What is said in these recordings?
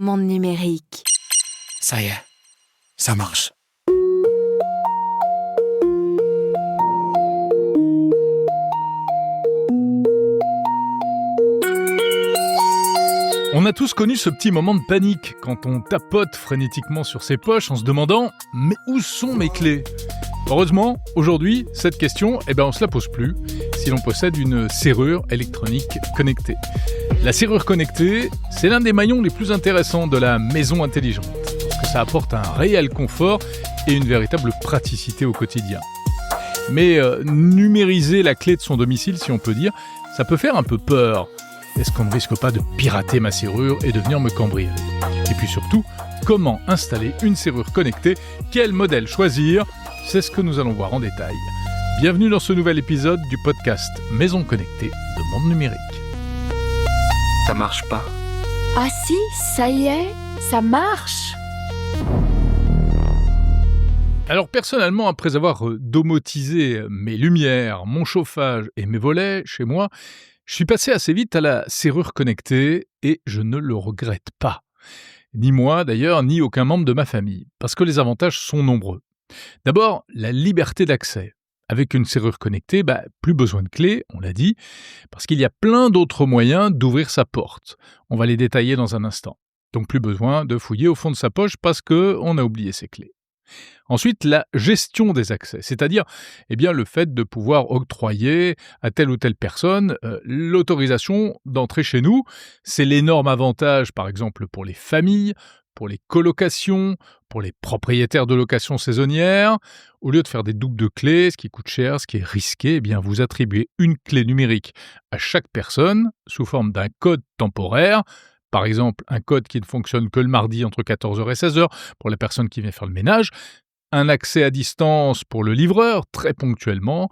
Monde numérique. Ça y est, ça marche. On a tous connu ce petit moment de panique quand on tapote frénétiquement sur ses poches en se demandant « Mais où sont mes clés ?» Heureusement, aujourd'hui, cette question, on se la pose plus si l'on possède une serrure électronique connectée. La serrure connectée, c'est l'un des maillons les plus intéressants de la maison intelligente, parce que ça apporte un réel confort et une véritable praticité au quotidien. Mais numériser la clé de son domicile, si on peut dire, ça peut faire un peu peur. Est-ce qu'on ne risque pas de pirater ma serrure et de venir me cambrioler ? Et puis surtout, comment installer une serrure connectée ? Quel modèle choisir ? C'est ce que nous allons voir en détail. Bienvenue dans ce nouvel épisode du podcast Maison Connectée de Monde Numérique. Ça marche pas. Ah si, ça y est, ça marche. Alors personnellement, après avoir domotisé mes lumières, mon chauffage et mes volets chez moi, je suis passé assez vite à la serrure connectée et je ne le regrette pas. Ni moi d'ailleurs, ni aucun membre de ma famille, parce que les avantages sont nombreux. D'abord, la liberté d'accès. Avec une serrure connectée, plus besoin de clé, on l'a dit, parce qu'il y a plein d'autres moyens d'ouvrir sa porte. On va les détailler dans un instant. Donc plus besoin de fouiller au fond de sa poche parce qu'on a oublié ses clés. Ensuite, la gestion des accès, c'est-à-dire le fait de pouvoir octroyer à telle ou telle personne l'autorisation d'entrer chez nous. C'est l'énorme avantage, par exemple, pour les familles, pour les colocations, pour les propriétaires de locations saisonnières. Au lieu de faire des doubles de clés, ce qui coûte cher, ce qui est risqué, vous attribuez une clé numérique à chaque personne sous forme d'un code temporaire. Par exemple, un code qui ne fonctionne que le mardi entre 14h et 16h pour la personne qui vient faire le ménage, un accès à distance pour le livreur, très ponctuellement,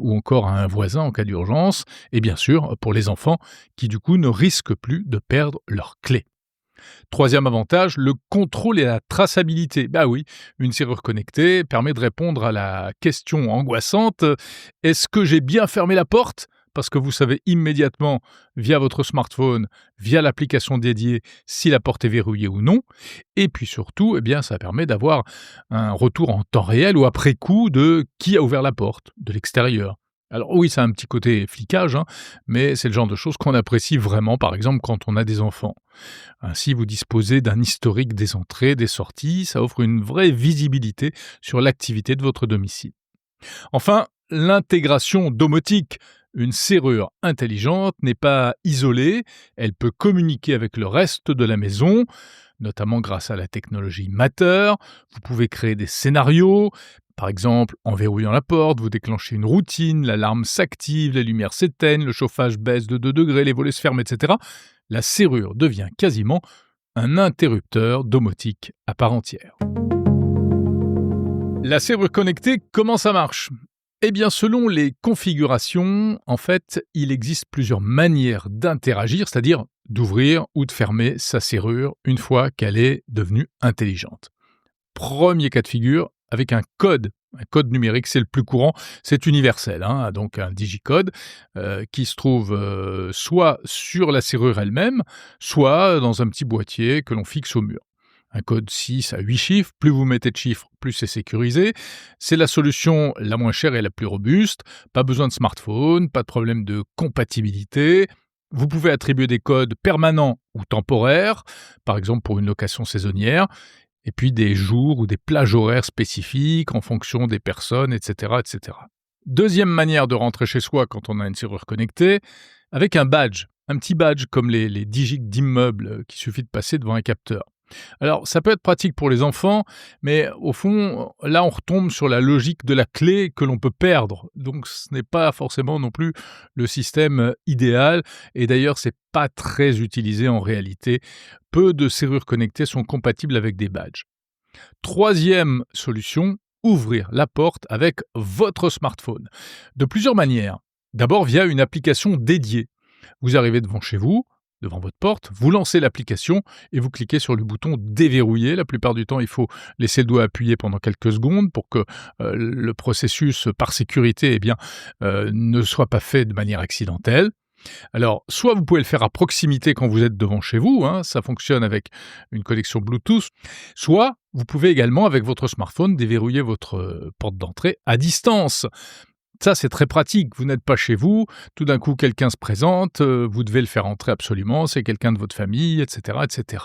ou encore à un voisin en cas d'urgence, et bien sûr pour les enfants qui du coup ne risquent plus de perdre leurs clés. Troisième avantage, le contrôle et la traçabilité. Oui, une serrure connectée permet de répondre à la question angoissante « Est-ce que j'ai bien fermé la porte ?» Parce que vous savez immédiatement, via votre smartphone, via l'application dédiée, si la porte est verrouillée ou non. Et puis surtout, ça permet d'avoir un retour en temps réel ou après coup de qui a ouvert la porte, de l'extérieur. Alors oui, ça a un petit côté flicage, mais c'est le genre de choses qu'on apprécie vraiment, par exemple, quand on a des enfants. Ainsi, vous disposez d'un historique des entrées, des sorties, ça offre une vraie visibilité sur l'activité de votre domicile. Enfin, l'intégration domotique. Une serrure intelligente n'est pas isolée, elle peut communiquer avec le reste de la maison, notamment grâce à la technologie Matter. Vous pouvez créer des scénarios, par exemple en verrouillant la porte, vous déclenchez une routine, l'alarme s'active, les lumières s'éteignent, le chauffage baisse de 2 degrés, les volets se ferment, etc. La serrure devient quasiment un interrupteur domotique à part entière. La serrure connectée, comment ça marche ? Selon les configurations, il existe plusieurs manières d'interagir, c'est-à-dire d'ouvrir ou de fermer sa serrure une fois qu'elle est devenue intelligente. Premier cas de figure, avec un code. Un code numérique, c'est le plus courant, c'est universel, donc un digicode qui se trouve soit sur la serrure elle-même, soit dans un petit boîtier que l'on fixe au mur. Un code 6 à 8 chiffres, plus vous mettez de chiffres, plus c'est sécurisé. C'est la solution la moins chère et la plus robuste. Pas besoin de smartphone, pas de problème de compatibilité. Vous pouvez attribuer des codes permanents ou temporaires, par exemple pour une location saisonnière, et puis des jours ou des plages horaires spécifiques en fonction des personnes, etc., etc. Deuxième manière de rentrer chez soi quand on a une serrure connectée, avec un badge. Un petit badge comme les digics d'immeubles qu'il suffit de passer devant un capteur. Alors, ça peut être pratique pour les enfants, mais au fond, là, on retombe sur la logique de la clé que l'on peut perdre. Donc, ce n'est pas forcément non plus le système idéal. Et d'ailleurs, c'est pas très utilisé en réalité. Peu de serrures connectées sont compatibles avec des badges. Troisième solution, ouvrir la porte avec votre smartphone. De plusieurs manières. D'abord, via une application dédiée. Vous arrivez devant chez vous, devant votre porte, vous lancez l'application et vous cliquez sur le bouton déverrouiller. La plupart du temps, il faut laisser le doigt appuyé pendant quelques secondes pour que le processus, par sécurité, ne soit pas fait de manière accidentelle. Alors, soit vous pouvez le faire à proximité quand vous êtes devant chez vous, ça fonctionne avec une connexion Bluetooth, soit vous pouvez également, avec votre smartphone, déverrouiller votre porte d'entrée à distance. Ça, c'est très pratique. Vous n'êtes pas chez vous, tout d'un coup, quelqu'un se présente, vous devez le faire entrer absolument, c'est quelqu'un de votre famille, etc., etc.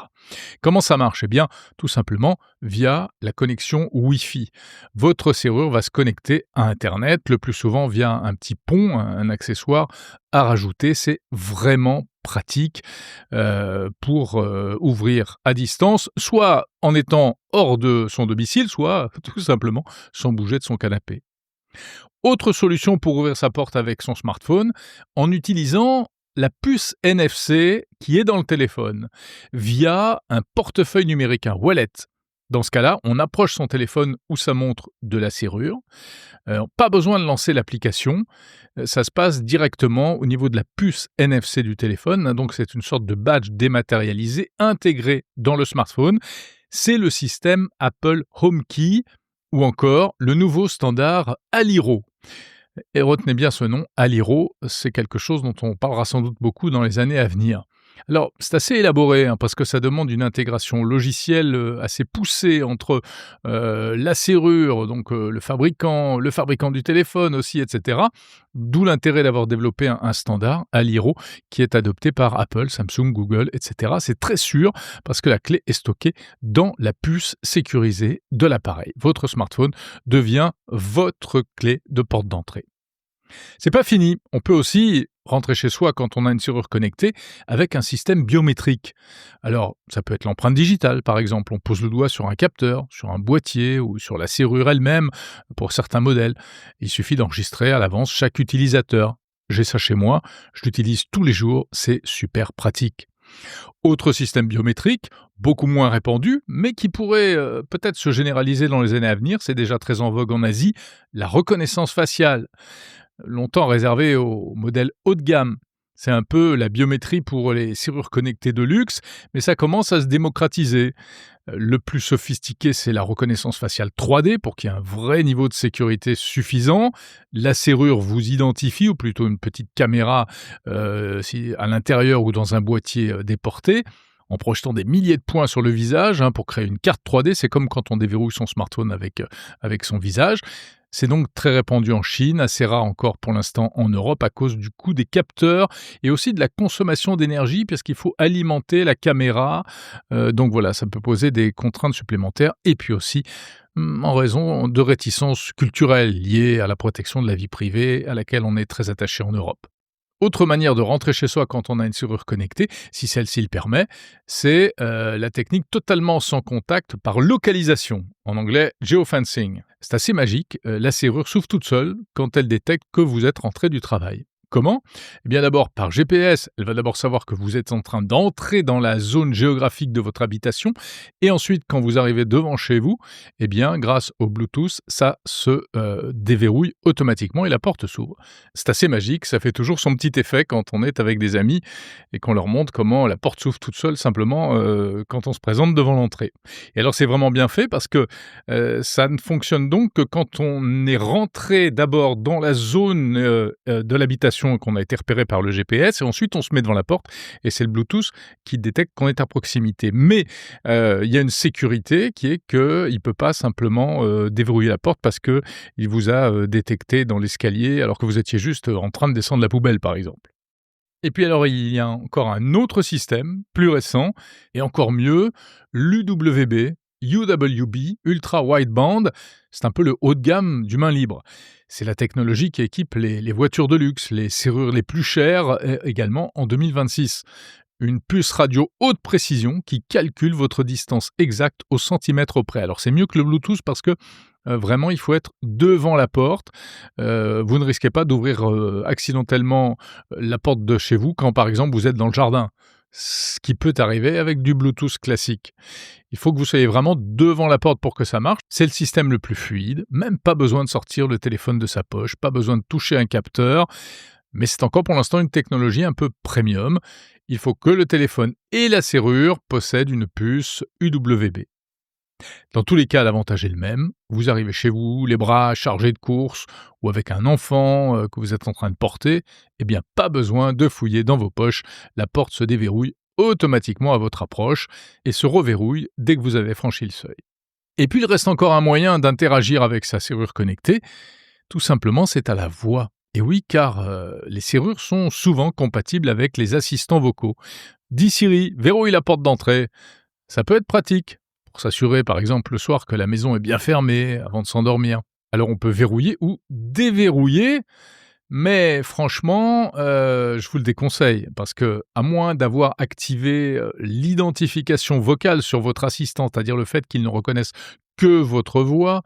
Comment ça marche? Eh bien, tout simplement via la connexion Wi-Fi. Votre serrure va se connecter à Internet, le plus souvent via un petit pont, un accessoire à rajouter. C'est vraiment pratique pour ouvrir à distance, soit en étant hors de son domicile, soit tout simplement sans bouger de son canapé. Autre solution pour ouvrir sa porte avec son smartphone, en utilisant la puce NFC qui est dans le téléphone, via un portefeuille numérique, un wallet. Dans ce cas-là, on approche son téléphone ou sa montre de la serrure. Pas besoin de lancer l'application, ça se passe directement au niveau de la puce NFC du téléphone, donc c'est une sorte de badge dématérialisé intégré dans le smartphone. C'est le système Apple HomeKey, ou encore le nouveau standard Aliro. Et retenez bien ce nom, Aliro, c'est quelque chose dont on parlera sans doute beaucoup dans les années à venir. Alors, c'est assez élaboré, parce que ça demande une intégration logicielle assez poussée entre la serrure, donc le fabricant du téléphone aussi, etc. D'où l'intérêt d'avoir développé un standard, Aliro, qui est adopté par Apple, Samsung, Google, etc. C'est très sûr, parce que la clé est stockée dans la puce sécurisée de l'appareil. Votre smartphone devient votre clé de porte d'entrée. C'est pas fini, on peut aussi rentrer chez soi quand on a une serrure connectée avec un système biométrique. Alors, ça peut être l'empreinte digitale, par exemple. On pose le doigt sur un capteur, sur un boîtier ou sur la serrure elle-même pour certains modèles. Il suffit d'enregistrer à l'avance chaque utilisateur. J'ai ça chez moi, je l'utilise tous les jours, c'est super pratique. Autre système biométrique, beaucoup moins répandu, mais qui pourrait peut-être se généraliser dans les années à venir, c'est déjà très en vogue en Asie, la reconnaissance faciale. Longtemps réservé aux modèles haut de gamme. C'est un peu la biométrie pour les serrures connectées de luxe, mais ça commence à se démocratiser. Le plus sophistiqué, c'est la reconnaissance faciale 3D pour qu'il y ait un vrai niveau de sécurité suffisant. La serrure vous identifie, ou plutôt une petite caméra à l'intérieur ou dans un boîtier déporté, en projetant des milliers de points sur le visage pour créer une carte 3D. C'est comme quand on déverrouille son smartphone avec son visage. C'est donc très répandu en Chine, assez rare encore pour l'instant en Europe à cause du coût des capteurs et aussi de la consommation d'énergie parce qu'il faut alimenter la caméra. Donc voilà, ça peut poser des contraintes supplémentaires et puis aussi en raison de réticences culturelles liées à la protection de la vie privée à laquelle on est très attaché en Europe. Autre manière de rentrer chez soi quand on a une serrure connectée, si celle-ci le permet, c'est la technique totalement sans contact par localisation, en anglais geofencing. C'est assez magique, la serrure s'ouvre toute seule quand elle détecte que vous êtes rentré du travail. Comment? Eh bien d'abord par GPS, elle va d'abord savoir que vous êtes en train d'entrer dans la zone géographique de votre habitation et ensuite quand vous arrivez devant chez vous, eh bien grâce au Bluetooth, ça se déverrouille automatiquement et la porte s'ouvre. C'est assez magique, ça fait toujours son petit effet quand on est avec des amis et qu'on leur montre comment la porte s'ouvre toute seule simplement quand on se présente devant l'entrée. Et alors c'est vraiment bien fait parce que ça ne fonctionne donc que quand on est rentré d'abord dans la zone de l'habitation qu'on a été repéré par le GPS et ensuite on se met devant la porte et c'est le Bluetooth qui détecte qu'on est à proximité. Mais il y a une sécurité qui est qu'il ne peut pas simplement déverrouiller la porte parce qu'il vous a détecté dans l'escalier alors que vous étiez juste en train de descendre la poubelle par exemple. Et puis alors il y a encore un autre système plus récent et encore mieux, l'UWB, Ultra Wideband, c'est un peu le haut de gamme du main libre. C'est la technologie qui équipe les voitures de luxe, les serrures les plus chères, également en 2026. Une puce radio haute précision qui calcule votre distance exacte au centimètre près. Alors c'est mieux que le Bluetooth parce que vraiment il faut être devant la porte. Vous ne risquez pas d'ouvrir accidentellement la porte de chez vous quand par exemple vous êtes dans le jardin. Ce qui peut arriver avec du Bluetooth classique. Il faut que vous soyez vraiment devant la porte pour que ça marche. C'est le système le plus fluide, même pas besoin de sortir le téléphone de sa poche, pas besoin de toucher un capteur, mais c'est encore pour l'instant une technologie un peu premium. Il faut que le téléphone et la serrure possèdent une puce UWB. Dans tous les cas, l'avantage est le même. Vous arrivez chez vous, les bras chargés de courses, ou avec un enfant que vous êtes en train de porter, eh bien pas besoin de fouiller dans vos poches. La porte se déverrouille automatiquement à votre approche et se reverrouille dès que vous avez franchi le seuil. Et puis il reste encore un moyen d'interagir avec sa serrure connectée. Tout simplement, c'est à la voix. Et oui, car les serrures sont souvent compatibles avec les assistants vocaux. Dis Siri, verrouille la porte d'entrée. Ça peut être pratique pour s'assurer, par exemple, le soir que la maison est bien fermée avant de s'endormir. Alors on peut verrouiller ou déverrouiller, mais franchement, je vous le déconseille, parce que à moins d'avoir activé l'identification vocale sur votre assistant, c'est-à-dire le fait qu'il ne reconnaisse que votre voix,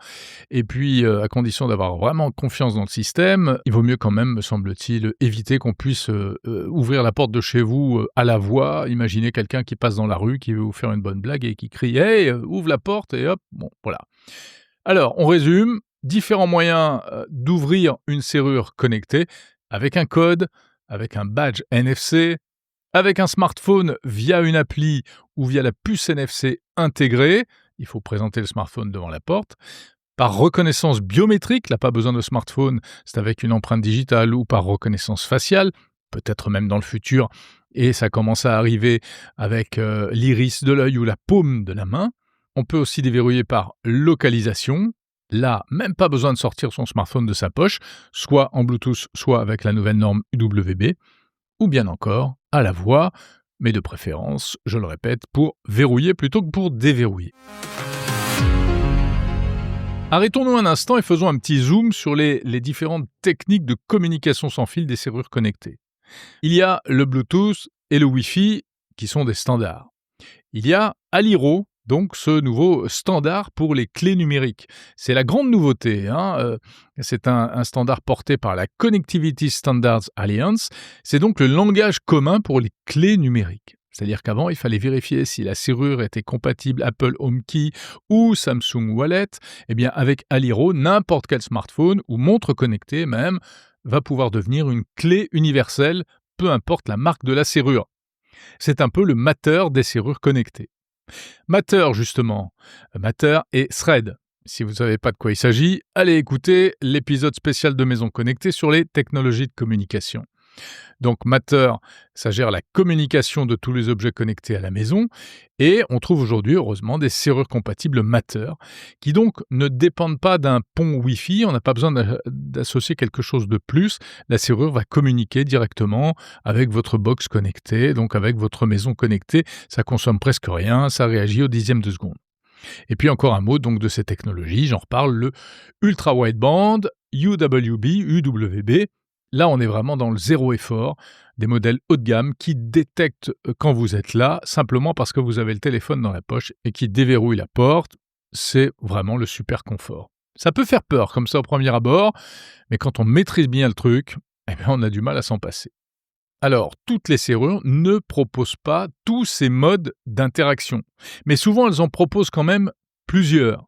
et puis à condition d'avoir vraiment confiance dans le système, il vaut mieux quand même, me semble-t-il, éviter qu'on puisse ouvrir la porte de chez vous à la voix. Imaginez quelqu'un qui passe dans la rue, qui veut vous faire une bonne blague et qui crie « Hey, ouvre la porte !» et hop, bon, voilà. Alors, on résume, différents moyens d'ouvrir une serrure connectée avec un code, avec un badge NFC, avec un smartphone via une appli ou via la puce NFC intégrée. Il faut présenter le smartphone devant la porte. Par reconnaissance biométrique, là pas besoin de smartphone, c'est avec une empreinte digitale ou par reconnaissance faciale, peut-être même dans le futur, et ça commence à arriver avec l'iris de l'œil ou la paume de la main. On peut aussi déverrouiller par localisation. Là, même pas besoin de sortir son smartphone de sa poche, soit en Bluetooth, soit avec la nouvelle norme UWB, ou bien encore à la voix, mais de préférence, je le répète, pour verrouiller plutôt que pour déverrouiller. Arrêtons-nous un instant et faisons un petit zoom sur les différentes techniques de communication sans fil des serrures connectées. Il y a le Bluetooth et le Wi-Fi qui sont des standards. Il y a Aliro, donc ce nouveau standard pour les clés numériques. C'est la grande nouveauté. C'est un standard porté par la Connectivity Standards Alliance. C'est donc le langage commun pour les clés numériques. C'est-à-dire qu'avant, il fallait vérifier si la serrure était compatible Apple HomeKey ou Samsung Wallet. Eh bien, avec Aliro, n'importe quel smartphone ou montre connectée même va pouvoir devenir une clé universelle, peu importe la marque de la serrure. C'est un peu le Matter des serrures connectées. Matter, justement. Matter et Thread. Si vous ne savez pas de quoi il s'agit, allez écouter l'épisode spécial de Maison Connectée sur les technologies de communication. Donc Matter, ça gère la communication de tous les objets connectés à la maison et on trouve aujourd'hui, heureusement, des serrures compatibles Matter qui donc ne dépendent pas d'un pont Wi-Fi, on n'a pas besoin d'associer quelque chose de plus, la serrure va communiquer directement avec votre box connectée, donc avec votre maison connectée, ça consomme presque rien, ça réagit au dixième de seconde. Et puis encore un mot donc de ces technologies, j'en reparle, le Ultra Wideband, UWB. Là, on est vraiment dans le zéro effort, des modèles haut de gamme qui détectent quand vous êtes là, simplement parce que vous avez le téléphone dans la poche et qui déverrouillent la porte. C'est vraiment le super confort. Ça peut faire peur comme ça au premier abord, mais quand on maîtrise bien le truc, eh bien, on a du mal à s'en passer. Alors, toutes les serrures ne proposent pas tous ces modes d'interaction, mais souvent elles en proposent quand même plusieurs.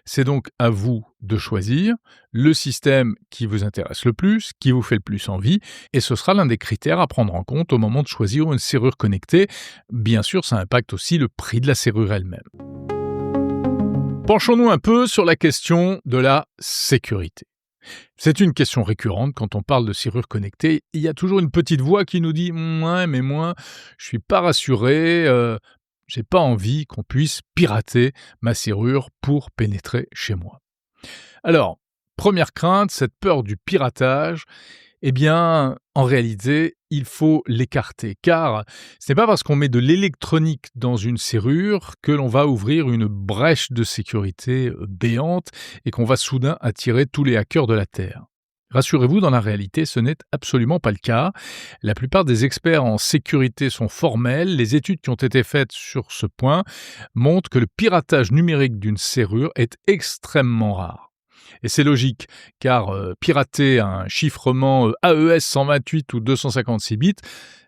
C'est donc à vous de choisir le système qui vous intéresse le plus, qui vous fait le plus envie, et ce sera l'un des critères à prendre en compte au moment de choisir une serrure connectée. Bien sûr, ça impacte aussi le prix de la serrure elle-même. Penchons-nous un peu sur la question de la sécurité. C'est une question récurrente quand on parle de serrure connectée. Il y a toujours une petite voix qui nous dit « Ouais, mais moi, je suis pas rassuré, j'ai pas envie qu'on puisse pirater ma serrure pour pénétrer chez moi. » Alors, première crainte, cette peur du piratage, eh bien, en réalité, il faut l'écarter, car ce n'est pas parce qu'on met de l'électronique dans une serrure que l'on va ouvrir une brèche de sécurité béante et qu'on va soudain attirer tous les hackers de la Terre. Rassurez-vous, dans la réalité, ce n'est absolument pas le cas. La plupart des experts en sécurité sont formels. Les études qui ont été faites sur ce point montrent que le piratage numérique d'une serrure est extrêmement rare. Et c'est logique, car pirater un chiffrement AES 128 ou 256 bits,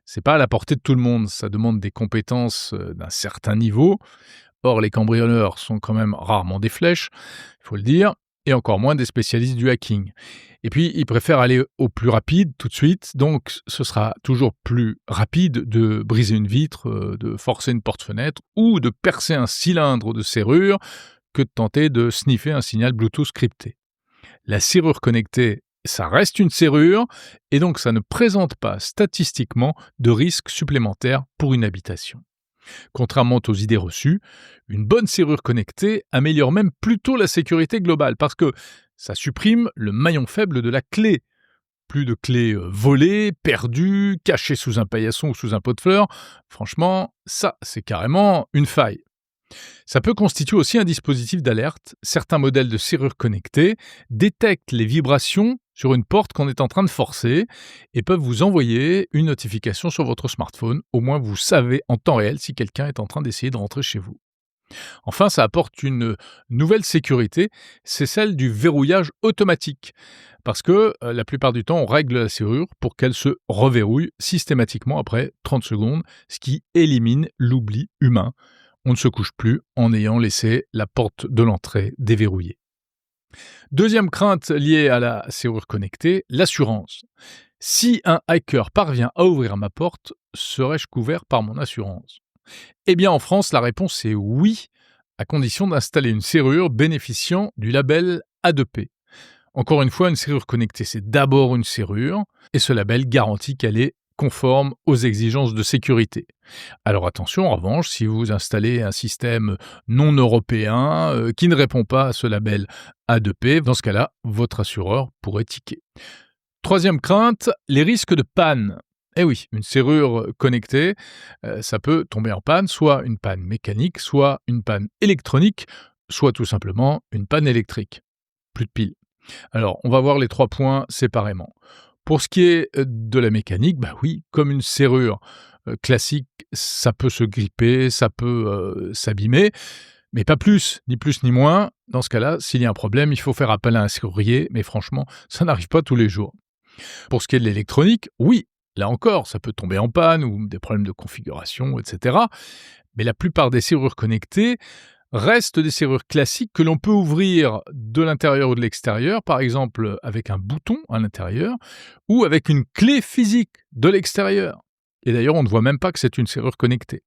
c'est pas à la portée de tout le monde. Ça demande des compétences d'un certain niveau. Or, les cambrioleurs sont quand même rarement des flèches, il faut le dire. et encore moins des spécialistes du hacking. Et puis, ils préfèrent aller au plus rapide tout de suite, donc ce sera toujours plus rapide de briser une vitre, de forcer une porte-fenêtre ou de percer un cylindre de serrure que de tenter de sniffer un signal Bluetooth crypté. La serrure connectée, ça reste une serrure, et donc ça ne présente pas statistiquement de risque supplémentaire pour une habitation. Contrairement aux idées reçues, une bonne serrure connectée améliore même plutôt la sécurité globale, parce que ça supprime le maillon faible de la clé. Plus de clés volées, perdues, cachées sous un paillasson ou sous un pot de fleurs. Franchement, ça, c'est carrément une faille. Ça peut constituer aussi un dispositif d'alerte. Certains modèles de serrures connectées détectent les vibrations sur une porte qu'on est en train de forcer et peuvent vous envoyer une notification sur votre smartphone. Au moins, vous savez en temps réel si quelqu'un est en train d'essayer de rentrer chez vous. Enfin, ça apporte une nouvelle sécurité, c'est celle du verrouillage automatique. Parce que la plupart du temps, on règle la serrure pour qu'elle se reverrouille systématiquement après 30 secondes, ce qui élimine l'oubli humain. On ne se couche plus en ayant laissé la porte de l'entrée déverrouillée. Deuxième crainte liée à la serrure connectée, l'assurance. Si un hacker parvient à ouvrir ma porte, serais-je couvert par mon assurance ? Eh bien, en France, la réponse est oui, à condition d'installer une serrure bénéficiant du label A2P. Encore une fois, une serrure connectée, c'est d'abord une serrure, et ce label garantit qu'elle est conforme aux exigences de sécurité. Alors attention, en revanche, si vous installez un système non européen qui ne répond pas à ce label A2P, dans ce cas-là, votre assureur pourrait tiquer. Troisième crainte, les risques de panne. Eh oui, une serrure connectée, ça peut tomber en panne, soit une panne mécanique, soit une panne électronique, soit tout simplement une panne électrique. Plus de piles. Alors, on va voir les 3 points séparément. Pour ce qui est de la mécanique, bah oui, comme une serrure classique, ça peut se gripper, ça peut s'abîmer, mais pas plus ni moins. Dans ce cas-là, s'il y a un problème, il faut faire appel à un serrurier, mais franchement, ça n'arrive pas tous les jours. Pour ce qui est de l'électronique, oui, là encore, ça peut tomber en panne ou des problèmes de configuration, etc. Mais la plupart des serrures connectées restent des serrures classiques que l'on peut ouvrir de l'intérieur ou de l'extérieur, par exemple avec un bouton à l'intérieur ou avec une clé physique de l'extérieur. Et d'ailleurs, on ne voit même pas que c'est une serrure connectée.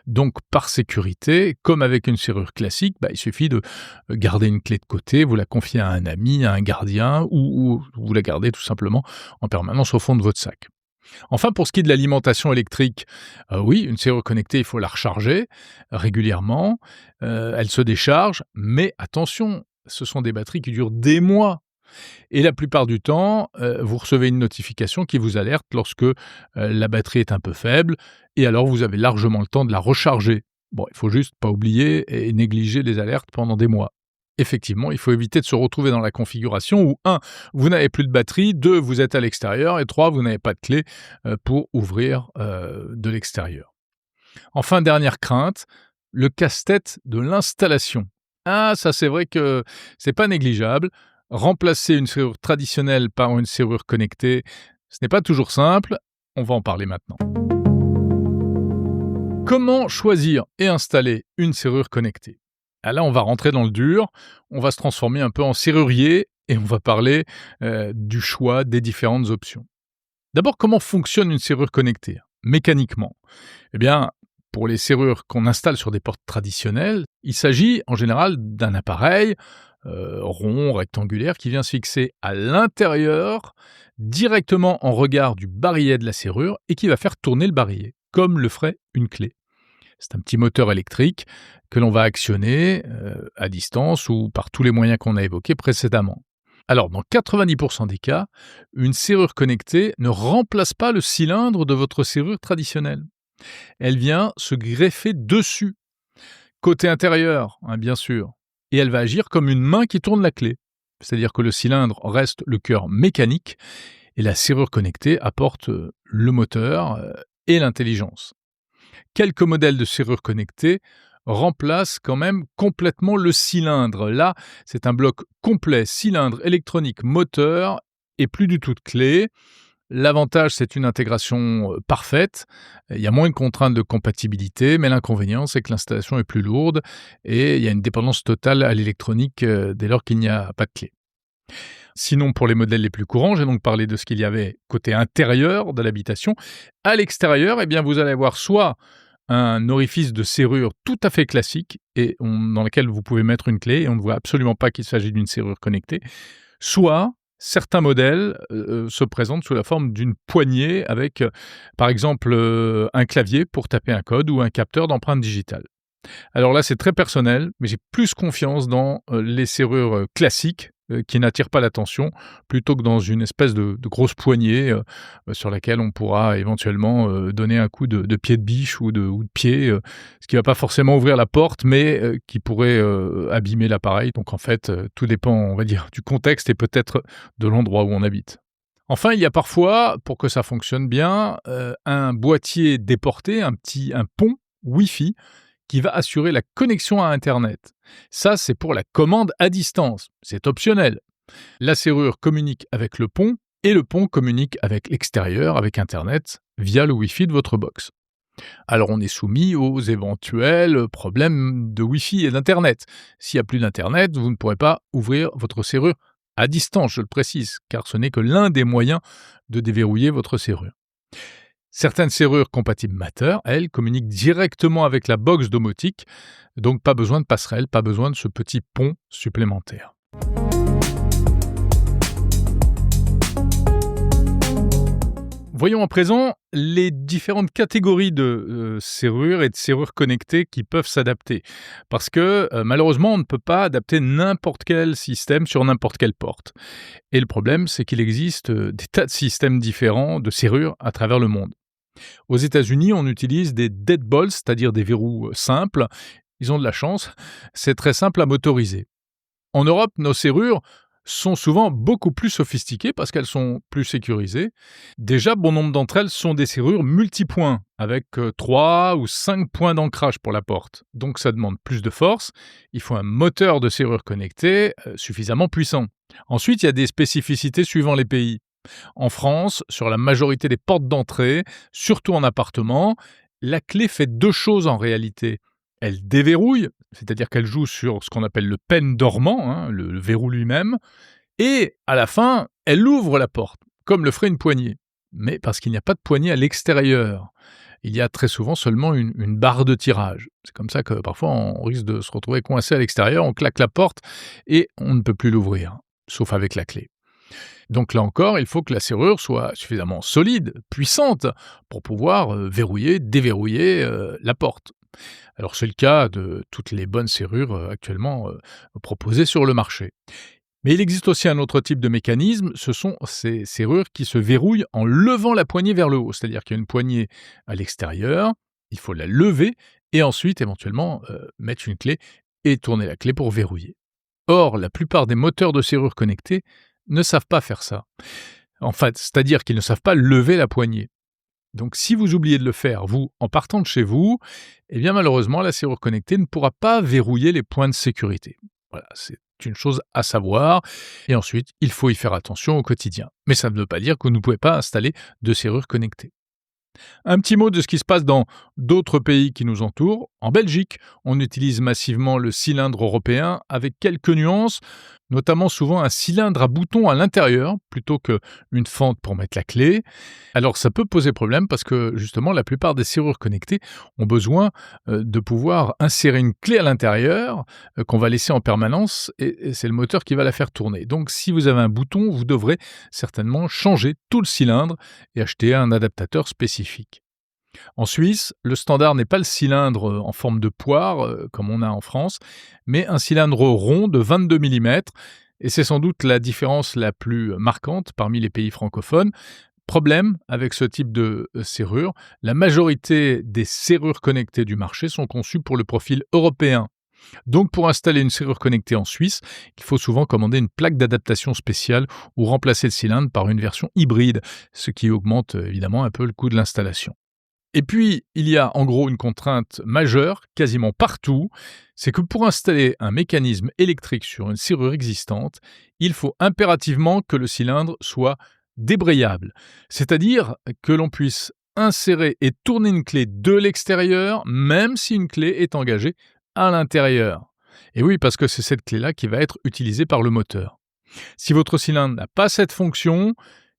Donc, par sécurité, comme avec une serrure classique, il suffit de garder une clé de côté, vous la confiez à un ami, à un gardien, ou vous la gardez tout simplement en permanence au fond de votre sac. Enfin, pour ce qui est de l'alimentation électrique, oui, une serrure connectée, il faut la recharger régulièrement, elle se décharge, mais attention, ce sont des batteries qui durent des mois. Et la plupart du temps, vous recevez une notification qui vous alerte lorsque la batterie est un peu faible, et alors vous avez largement le temps de la recharger. Bon, il faut juste pas oublier et négliger les alertes pendant des mois. Effectivement, il faut éviter de se retrouver dans la configuration où 1. Vous n'avez plus de batterie, 2. Vous êtes à l'extérieur, et 3. Vous n'avez pas de clé pour ouvrir de l'extérieur. Enfin, dernière crainte, le casse-tête de l'installation. Ah, ça c'est vrai que c'est pas négligeable. Remplacer une serrure traditionnelle par une serrure connectée, ce n'est pas toujours simple. On va en parler maintenant. Comment choisir et installer une serrure connectée ? Là, on va rentrer dans le dur, on va se transformer un peu en serrurier et on va parler du choix des différentes options. D'abord, comment fonctionne une serrure connectée ? Mécaniquement. Eh bien, pour les serrures qu'on installe sur des portes traditionnelles, il s'agit en général d'un appareil rond, rectangulaire, qui vient se fixer à l'intérieur, directement en regard du barillet de la serrure et qui va faire tourner le barillet, comme le ferait une clé. C'est un petit moteur électrique que l'on va actionner à distance ou par tous les moyens qu'on a évoqués précédemment. Alors, dans 90% des cas, une serrure connectée ne remplace pas le cylindre de votre serrure traditionnelle. Elle vient se greffer dessus, côté intérieur, bien sûr, et elle va agir comme une main qui tourne la clé. C'est-à-dire que le cylindre reste le cœur mécanique et la serrure connectée apporte le moteur et l'intelligence. Quelques modèles de serrures connectées remplacent quand même complètement le cylindre. Là, c'est un bloc complet, cylindre, électronique, moteur et plus du tout de clé. L'avantage, c'est une intégration parfaite. Il y a moins de contraintes de compatibilité, mais l'inconvénient, c'est que l'installation est plus lourde et il y a une dépendance totale à l'électronique dès lors qu'il n'y a pas de clé. Sinon, pour les modèles les plus courants, j'ai donc parlé de ce qu'il y avait côté intérieur de l'habitation. À l'extérieur, eh bien, vous allez avoir soit un orifice de serrure tout à fait classique dans lequel vous pouvez mettre une clé et on ne voit absolument pas qu'il s'agit d'une serrure connectée, soit certains modèles se présentent sous la forme d'une poignée avec, par exemple, un clavier pour taper un code ou un capteur d'empreinte digitale. Alors là, c'est très personnel, mais j'ai plus confiance dans les serrures classiques qui n'attirent pas l'attention, plutôt que dans une espèce de grosse poignée sur laquelle on pourra éventuellement donner un coup de pied de biche ou de pied, ce qui ne va pas forcément ouvrir la porte, mais qui pourrait abîmer l'appareil. Donc en fait, tout dépend, on va dire, du contexte et peut-être de l'endroit où on habite. Enfin, il y a parfois, pour que ça fonctionne bien, un boîtier déporté, un pont Wi-Fi, qui va assurer la connexion à Internet. Ça, c'est pour la commande à distance. C'est optionnel. La serrure communique avec le pont et le pont communique avec l'extérieur, avec Internet, via le Wi-Fi de votre box. Alors, on est soumis aux éventuels problèmes de Wi-Fi et d'Internet. S'il n'y a plus d'Internet, vous ne pourrez pas ouvrir votre serrure à distance, je le précise, car ce n'est que l'un des moyens de déverrouiller votre serrure. Certaines serrures compatibles Matter, elles, communiquent directement avec la box domotique, donc pas besoin de passerelle, pas besoin de ce petit pont supplémentaire. Voyons à présent les différentes catégories de serrures et de serrures connectées qui peuvent s'adapter. Parce que malheureusement, on ne peut pas adapter n'importe quel système sur n'importe quelle porte. Et le problème, c'est qu'il existe des tas de systèmes différents de serrures à travers le monde. Aux États-Unis, on utilise des deadbolts, c'est-à-dire des verrous simples. Ils ont de la chance, c'est très simple à motoriser. En Europe, nos serrures sont souvent beaucoup plus sophistiquées parce qu'elles sont plus sécurisées. Déjà, bon nombre d'entre elles sont des serrures multipoints, avec 3 ou 5 points d'ancrage pour la porte. Donc ça demande plus de force. Il faut un moteur de serrure connectée suffisamment puissant. Ensuite, il y a des spécificités suivant les pays. En France, sur la majorité des portes d'entrée, surtout en appartement, la clé fait deux choses en réalité. Elle déverrouille, c'est-à-dire qu'elle joue sur ce qu'on appelle le pin dormant, le verrou lui-même, et à la fin, elle ouvre la porte, comme le ferait une poignée. Mais parce qu'il n'y a pas de poignée à l'extérieur. Il y a très souvent seulement une barre de tirage. C'est comme ça que parfois on risque de se retrouver coincé à l'extérieur, on claque la porte et on ne peut plus l'ouvrir, sauf avec la clé. Donc là encore, il faut que la serrure soit suffisamment solide, puissante, pour pouvoir verrouiller, déverrouiller la porte. Alors c'est le cas de toutes les bonnes serrures actuellement proposées sur le marché. Mais il existe aussi un autre type de mécanisme, ce sont ces serrures qui se verrouillent en levant la poignée vers le haut. C'est-à-dire qu'il y a une poignée à l'extérieur, il faut la lever et ensuite éventuellement mettre une clé et tourner la clé pour verrouiller. Or, la plupart des moteurs de serrures connectés ne savent pas faire ça. En fait, c'est-à-dire qu'ils ne savent pas lever la poignée. Donc si vous oubliez de le faire, vous, en partant de chez vous, eh bien malheureusement, la serrure connectée ne pourra pas verrouiller les points de sécurité. Voilà, c'est une chose à savoir. Et ensuite, il faut y faire attention au quotidien. Mais ça ne veut pas dire que vous ne pouvez pas installer de serrure connectée. Un petit mot de ce qui se passe dans d'autres pays qui nous entourent. En Belgique, on utilise massivement le cylindre européen avec quelques nuances, notamment souvent un cylindre à boutons à l'intérieur plutôt qu'une fente pour mettre la clé. Alors ça peut poser problème parce que justement la plupart des serrures connectées ont besoin de pouvoir insérer une clé à l'intérieur qu'on va laisser en permanence et c'est le moteur qui va la faire tourner. Donc si vous avez un bouton, vous devrez certainement changer tout le cylindre et acheter un adaptateur spécifique. En Suisse, le standard n'est pas le cylindre en forme de poire, comme on a en France, mais un cylindre rond de 22 mm, et c'est sans doute la différence la plus marquante parmi les pays francophones. Problème avec ce type de serrure, la majorité des serrures connectées du marché sont conçues pour le profil européen. Donc pour installer une serrure connectée en Suisse, il faut souvent commander une plaque d'adaptation spéciale ou remplacer le cylindre par une version hybride, ce qui augmente évidemment un peu le coût de l'installation. Et puis, il y a en gros une contrainte majeure, quasiment partout, c'est que pour installer un mécanisme électrique sur une serrure existante, il faut impérativement que le cylindre soit débrayable, c'est-à-dire que l'on puisse insérer et tourner une clé de l'extérieur, même si une clé est engagée à l'intérieur. Et oui, parce que c'est cette clé-là qui va être utilisée par le moteur. Si votre cylindre n'a pas cette fonction,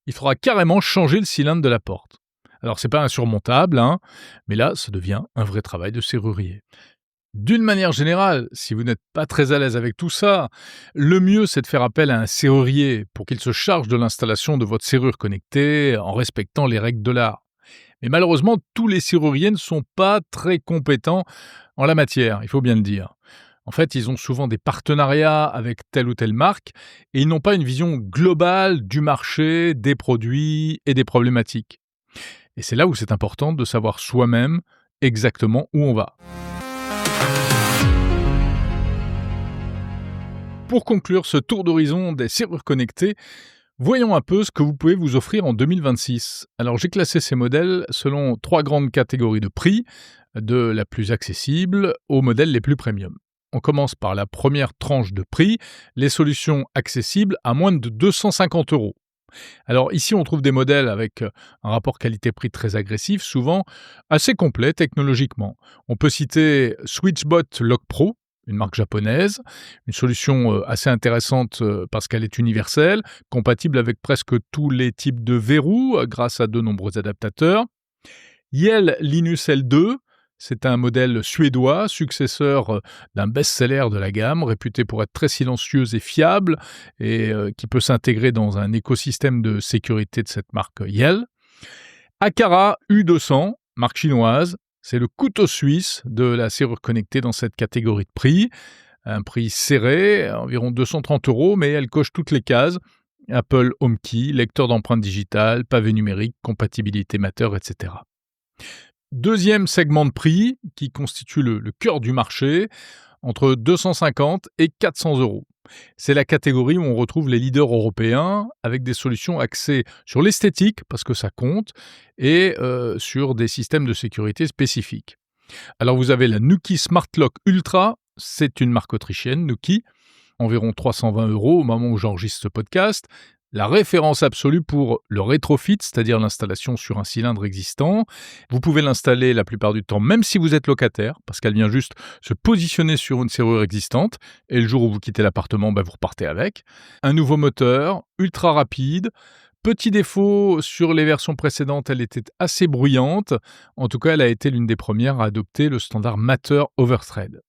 il faudra carrément changer le cylindre de la porte. Alors, c'est pas insurmontable, mais là, ça devient un vrai travail de serrurier. D'une manière générale, si vous n'êtes pas très à l'aise avec tout ça, le mieux c'est de faire appel à un serrurier pour qu'il se charge de l'installation de votre serrure connectée en respectant les règles de l'art. Mais malheureusement, tous les serruriers ne sont pas très compétents en la matière, il faut bien le dire. En fait, ils ont souvent des partenariats avec telle ou telle marque et ils n'ont pas une vision globale du marché, des produits et des problématiques. Et c'est là où c'est important de savoir soi-même exactement où on va. Pour conclure ce tour d'horizon des serrures connectées, voyons un peu ce que vous pouvez vous offrir en 2026. Alors j'ai classé ces modèles selon 3 grandes catégories de prix, de la plus accessible aux modèles les plus premium. On commence par la première tranche de prix, les solutions accessibles à moins de 250 €. Alors ici, on trouve des modèles avec un rapport qualité-prix très agressif, souvent assez complet technologiquement. On peut citer Switchbot Lock Pro, une marque japonaise, une solution assez intéressante parce qu'elle est universelle, compatible avec presque tous les types de verrous grâce à de nombreux adaptateurs. Yale Linus L2, c'est un modèle suédois, successeur d'un best-seller de la gamme, réputé pour être très silencieuse et fiable, et qui peut s'intégrer dans un écosystème de sécurité de cette marque Yale. Akara U200, marque chinoise, c'est le couteau suisse de la serrure connectée dans cette catégorie de prix. Un prix serré, environ 230 €, mais elle coche toutes les cases. Apple HomeKey, lecteur d'empreintes digitales, pavé numérique, compatibilité Matter, etc. Deuxième segment de prix, qui constitue le cœur du marché, entre 250 et 400 €. C'est la catégorie où on retrouve les leaders européens avec des solutions axées sur l'esthétique, parce que ça compte, et sur des systèmes de sécurité spécifiques. Alors vous avez la Nuki Smart Lock Ultra, c'est une marque autrichienne, Nuki, environ 320 € au moment où j'enregistre ce podcast. La référence absolue pour le rétrofit, c'est-à-dire l'installation sur un cylindre existant. Vous pouvez l'installer la plupart du temps, même si vous êtes locataire, parce qu'elle vient juste se positionner sur une serrure existante, et le jour où vous quittez l'appartement, vous repartez avec. Un nouveau moteur, ultra rapide. Petit défaut, sur les versions précédentes, elle était assez bruyante. En tout cas, elle a été l'une des premières à adopter le standard Matter Overthread.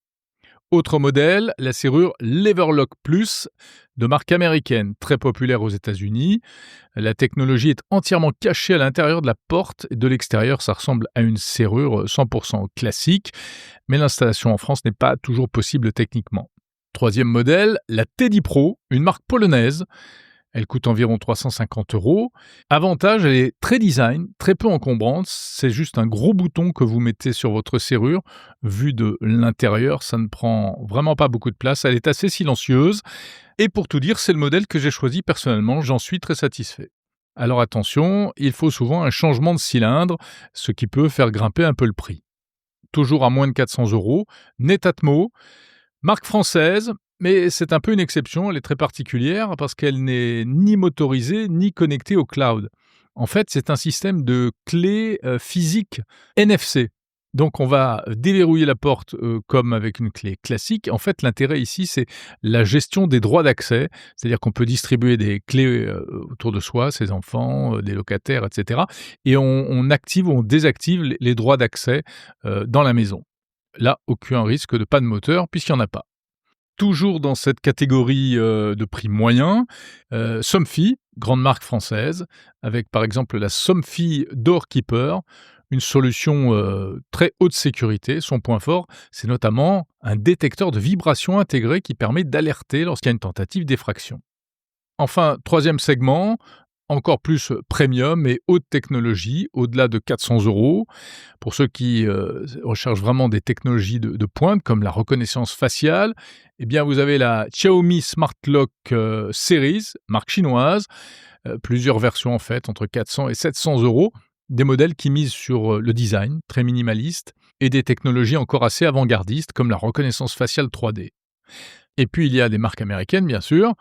Autre modèle, la serrure Leverlock Plus de marque américaine, très populaire aux États-Unis. La technologie est entièrement cachée à l'intérieur de la porte et de l'extérieur, ça ressemble à une serrure 100% classique, mais l'installation en France n'est pas toujours possible techniquement. Troisième modèle, la Teddy Pro, une marque polonaise. Elle coûte environ 350 €. Avantage, elle est très design, très peu encombrante. C'est juste un gros bouton que vous mettez sur votre serrure. Vu de l'intérieur, ça ne prend vraiment pas beaucoup de place. Elle est assez silencieuse. Et pour tout dire, c'est le modèle que j'ai choisi personnellement. J'en suis très satisfait. Alors attention, il faut souvent un changement de cylindre, ce qui peut faire grimper un peu le prix. Toujours à moins de 400 €. Netatmo, marque française. Mais c'est un peu une exception, elle est très particulière parce qu'elle n'est ni motorisée ni connectée au cloud. En fait, c'est un système de clé physique NFC. Donc on va déverrouiller la porte comme avec une clé classique. En fait, l'intérêt ici, c'est la gestion des droits d'accès. C'est-à-dire qu'on peut distribuer des clés autour de soi, ses enfants, des locataires, etc. Et on active ou on désactive les droits d'accès dans la maison. Là, aucun risque de panne moteur puisqu'il n'y en a pas. Toujours dans cette catégorie de prix moyen, Somfy, grande marque française, avec par exemple la Somfy Doorkeeper, une solution très haute sécurité. Son point fort, c'est notamment un détecteur de vibrations intégré qui permet d'alerter lorsqu'il y a une tentative d'effraction. Enfin, troisième segment, encore plus premium et haute technologie, au-delà de 400 €. Pour ceux qui recherchent vraiment des technologies de pointe, comme la reconnaissance faciale, eh bien vous avez la Xiaomi Smart Lock Series, marque chinoise, plusieurs versions en fait, entre 400 et 700 €, des modèles qui misent sur le design, très minimaliste, et des technologies encore assez avant-gardistes, comme la reconnaissance faciale 3D. Et puis il y a des marques américaines, bien sûr,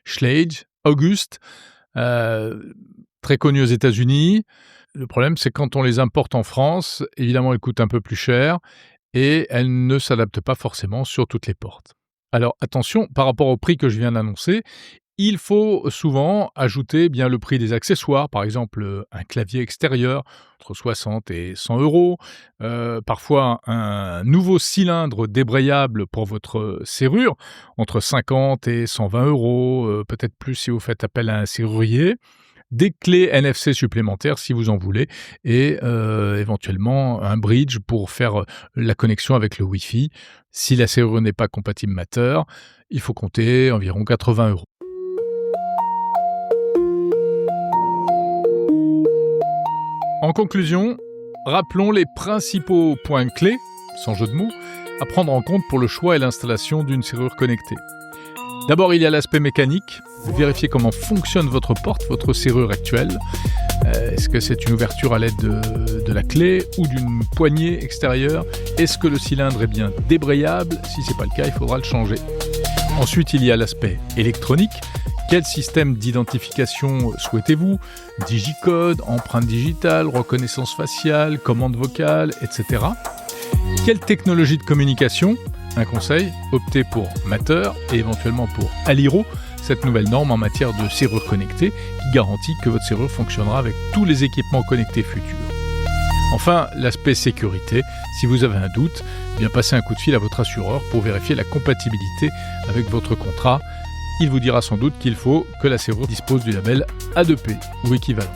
Schlage, August, très connues aux États-Unis. Le problème, c'est quand on les importe en France, évidemment, elles coûtent un peu plus cher et elles ne s'adaptent pas forcément sur toutes les portes. Alors attention, par rapport au prix que je viens d'annoncer, il faut souvent ajouter bien le prix des accessoires, par exemple un clavier extérieur entre 60 et 100 euros, parfois un nouveau cylindre débrayable pour votre serrure entre 50 et 120 euros, peut-être plus si vous faites appel à un serrurier, des clés NFC supplémentaires si vous en voulez et éventuellement un bridge pour faire la connexion avec le Wi-Fi. Si la serrure n'est pas compatible Matter, il faut compter environ 80 euros. En conclusion, rappelons les principaux points clés, sans jeu de mots, à prendre en compte pour le choix et l'installation d'une serrure connectée. D'abord, il y a l'aspect mécanique. Vérifiez comment fonctionne votre porte, votre serrure actuelle. Est-ce que c'est une ouverture à l'aide de la clé ou d'une poignée extérieure? Est-ce que le cylindre est bien débrayable? Si ce n'est pas le cas, il faudra le changer. Ensuite, il y a l'aspect électronique. Quel système d'identification souhaitez-vous? Digicode, empreinte digitale, reconnaissance faciale, commande vocale, etc. Quelle technologie de communication? Un conseil, optez pour Matter et éventuellement pour Aliro, cette nouvelle norme en matière de serrure connectée qui garantit que votre serrure fonctionnera avec tous les équipements connectés futurs. Enfin, l'aspect sécurité. Si vous avez un doute, bien passez un coup de fil à votre assureur pour vérifier la compatibilité avec votre contrat. Il vous dira sans doute qu'il faut que la serrure dispose du label A2P ou équivalent.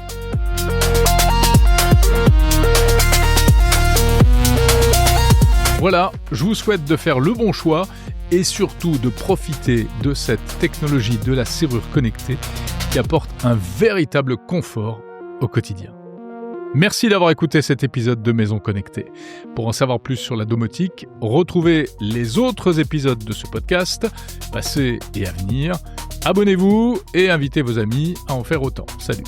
Voilà, je vous souhaite de faire le bon choix et surtout de profiter de cette technologie de la serrure connectée qui apporte un véritable confort au quotidien. Merci d'avoir écouté cet épisode de Maison Connectée. Pour en savoir plus sur la domotique, retrouvez les autres épisodes de ce podcast, passés et à venir. Abonnez-vous et invitez vos amis à en faire autant. Salut!